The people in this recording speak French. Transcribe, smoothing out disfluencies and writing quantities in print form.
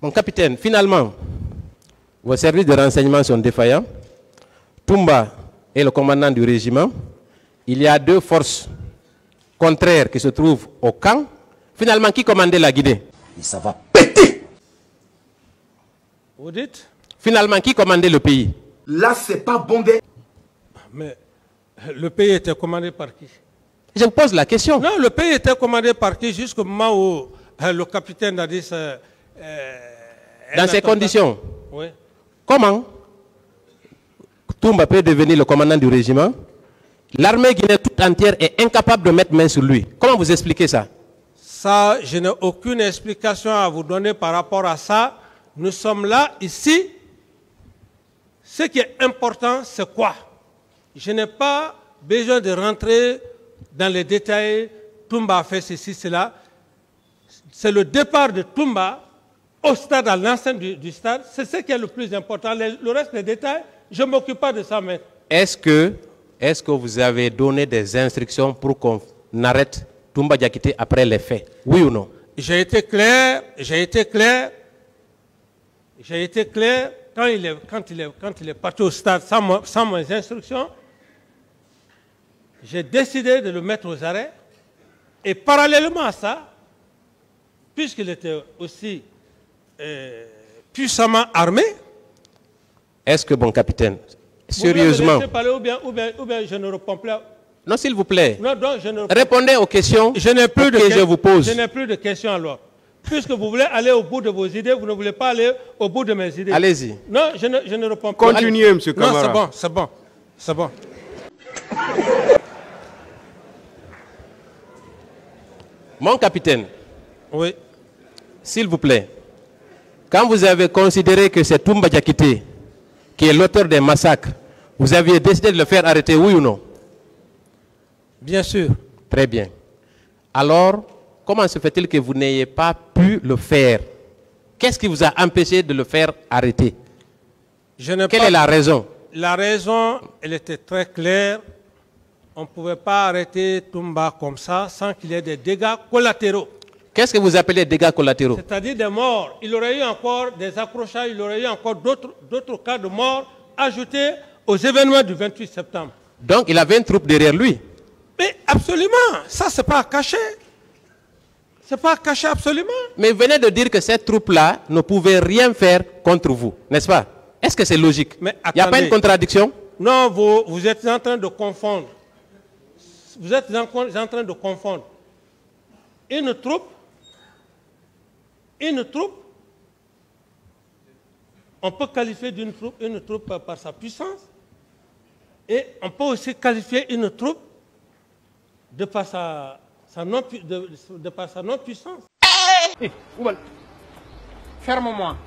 Mon capitaine, finalement, vos services de renseignement sont défaillants. Toumba est le commandant du régiment. Il y a deux forces contraires qui se trouvent au camp. Finalement, qui commandait la Guinée? Et ça va péter. Vous dites? Finalement, qui commandait le pays? Là, c'est pas bondé. Mais le pays était commandé par qui? Je vous pose la question. Non, le pays était commandé par qui jusqu'au moment où le capitaine a dit... Dans ces conditions, oui. Comment Toumba peut devenir le commandant du régiment? L'armée guinéenne toute entière est incapable de mettre main sur lui. Comment vous expliquez ça? Ça, je n'ai aucune explication à vous donner par rapport à ça. Nous sommes là, ici. Ce qui est important, c'est quoi? Je n'ai pas besoin de rentrer dans les détails. Toumba a fait ceci, cela. C'est le départ de Toumba au stade, à l'enceinte du stade. C'est ce qui est le plus important. Le reste des détails, je ne m'occupe pas de ça. Mais... Est-ce que vous avez donné des instructions pour qu'on arrête Toumba Diakité après les faits? Oui ou non? J'ai été clair, quand il est parti au stade sans mes instructions, j'ai décidé de le mettre aux arrêts. Et parallèlement à ça, puisqu'il était aussi puissamment armé. Est-ce que, bon capitaine, sérieusement... Vous parler ou bien je ne réponds plus. Non, s'il vous plaît. Non, donc je ne répondez aux questions que je vous pose. Je n'ai plus de questions alors. Puisque vous voulez aller au bout de vos idées, vous ne voulez pas aller au bout de mes idées. Allez-y. Non, je ne réponds pas. Continuez, monsieur Camara. Non, c'est bon. Mon capitaine. Oui. S'il vous plaît. Quand vous avez considéré que c'est Toumba Diakité qui est l'auteur des massacres, vous aviez décidé de le faire arrêter, oui ou non? Bien sûr. Très bien. Alors, comment se fait-il que vous n'ayez pas pu le faire? Qu'est-ce qui vous a empêché de le faire arrêter? Quelle est la raison? La raison, elle était très claire. On ne pouvait pas arrêter Toumba comme ça sans qu'il y ait des dégâts collatéraux. Qu'est-ce que vous appelez dégâts collatéraux? C'est-à-dire des morts. Il aurait eu encore des accrochages, il aurait eu encore d'autres cas de morts ajoutés aux événements du 28 septembre. Donc il avait une troupe derrière lui? Mais absolument, ça c'est pas caché. C'est pas caché absolument. Mais vous venez de dire que cette troupe-là ne pouvait rien faire contre vous, n'est-ce pas? Est-ce que c'est logique? Il n'y a pas une contradiction? Non, vous êtes en train de confondre. Vous êtes en train de confondre. Une troupe, on peut qualifier une troupe par sa puissance et on peut aussi qualifier une troupe de par sa non-puissance. Ferme-moi.